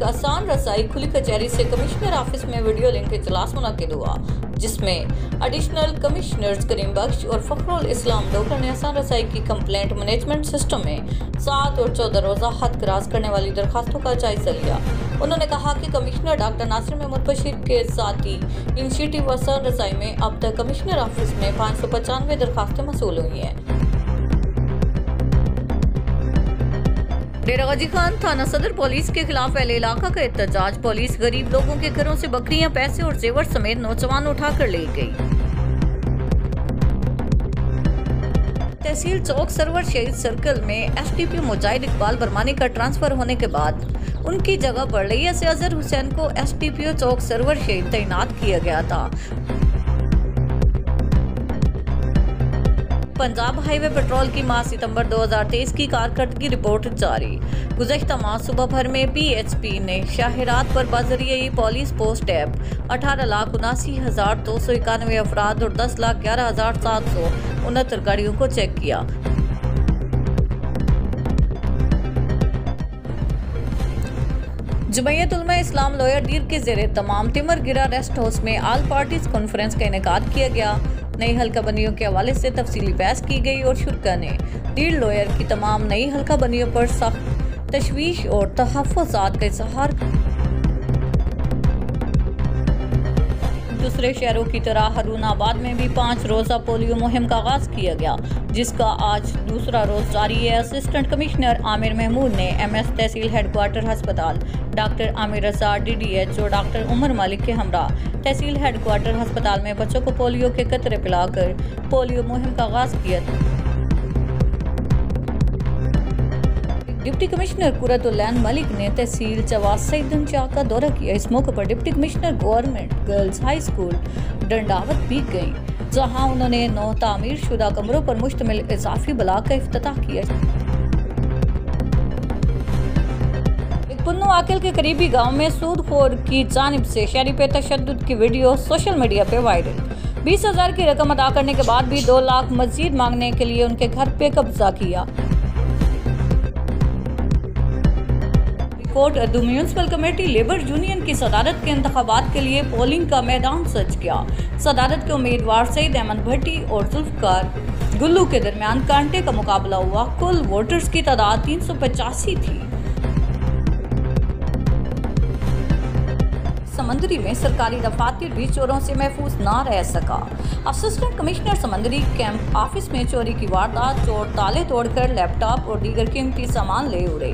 आसान रसाई खुली कचहरी से कमिश्नर ऑफिस में वीडियो लिंक के इजलास मुनक्किद हुआ, जिसमें एडिशनल कमिश्नर्स करीम बख्श और फखरुल इस्लाम डोगर ने आसान रसाई की कंप्लेंट मैनेजमेंट सिस्टम में 7 और 14 रोजा हद क्रॉस करने वाली दरखास्तों का जायजा लिया। उन्होंने कहा कि कमिश्नर डॉक्टर नासिर महमूद बशीर के साथी इनिशिएटिव आसान रसाई में अब तक कमिश्नर ऑफिस में 595 दरखास्तें मसूल हुई हैं। डेरा गाजी खान थाना सदर पुलिस के खिलाफ अहले इलाका का एहतजाज। पुलिस गरीब लोगों के घरों से बकरियां, पैसे और जेवर समेत नौजवान उठाकर ले गई। तहसील चौक सरवर शहीद सर्कल में एसडीपीओ मुजाहिद इकबाल बरमानी का ट्रांसफर होने के बाद उनकी जगह पर रईस अजहर हुसैन को एसडीपीओ चौक सरवर शहीद तैनात किया गया था। पंजाब हाईवे पेट्रोल की माह सितंबर 2023 की कारकर्दगी रिपोर्ट जारी। गुज़श्ता माह सुबह भर में पीएचपी ने शाहरात पर बाज़रिए पुलिस पोस्ट ऐप 18,79,291 अफराद और 10,11,769 गाड़ियों को चेक किया। जमयत उलमा इस्लाम लोयर डीर के ज़ेरे तमाम तिमर गिरा रेस्ट हाउस में ऑल पार्टीज कॉन्फ्रेंस का इनेकाद किया गया। नई हल्का बंदियों के हवाले से तफसीली बहस की गई और शुरा ने डीर लोयर की तमाम नई हल्का बंदियों पर सख्त तशवीश और तहफ़्फ़ुज़ात का इज़हार। दूसरे शहरों की तरह हारूनाबाद में भी 5 रोज़ा पोलियो मुहिम का आगाज किया गया, जिसका आज दूसरा रोज जारी है। असिस्टेंट कमिश्नर आमिर महमूद ने एमएस तहसील हेडक्वार्टर अस्पताल डॉक्टर आमिर रजा DDH और डॉक्टर उमर मालिक के हमरा तहसील हेडक्वार्टर अस्पताल में बच्चों को पोलियो के कतरे पिलाकर पोलियो मुहिम का आगाज किया। डिप्टी कमिश्नर कुरतुल्लैन मलिक ने तहसील चवास सईदन शाह का दौरा किया। इस मौके पर deputy commissioner government girls high school Dandawat भी गईं, जहां उन्होंने 9 तामीर शुदा कमरों पर मुश्तमिल इजाफी ब्लॉक का इफ्तिताह किया। पुन्नू आकिल के करीबी गांव में सूदखोर की जानिब से शहरी पे तशद्दुद की वीडियो सोशल मीडिया पे वायरल। 20,000 की रकम अदा करने के बाद भी 2 लाख मजीद मांगने के लिए उनके घर पे कब्जा किया। Kot Addu municipal committee labour union की सदारत के इंतखाबात के लिए पोलिंग का मैदान सज गया। सदारत के उम्मीदवार सईद अहमद भट्टी और जुल्फकार गुल्लू के दरमियान कांटे का मुकाबला हुआ। कुल वोटर्स की तादाद 385 थी। समंदरी में सरकारी दफातर भी चोरों से महफूज ना रह सका। असिस्टेंट कमिश्नर समंदरी कैंप ऑफिस में चोरी की वारदात। चोर ताले तोड़कर लैपटॉप और दीगर कीमती सामान ले उड़े।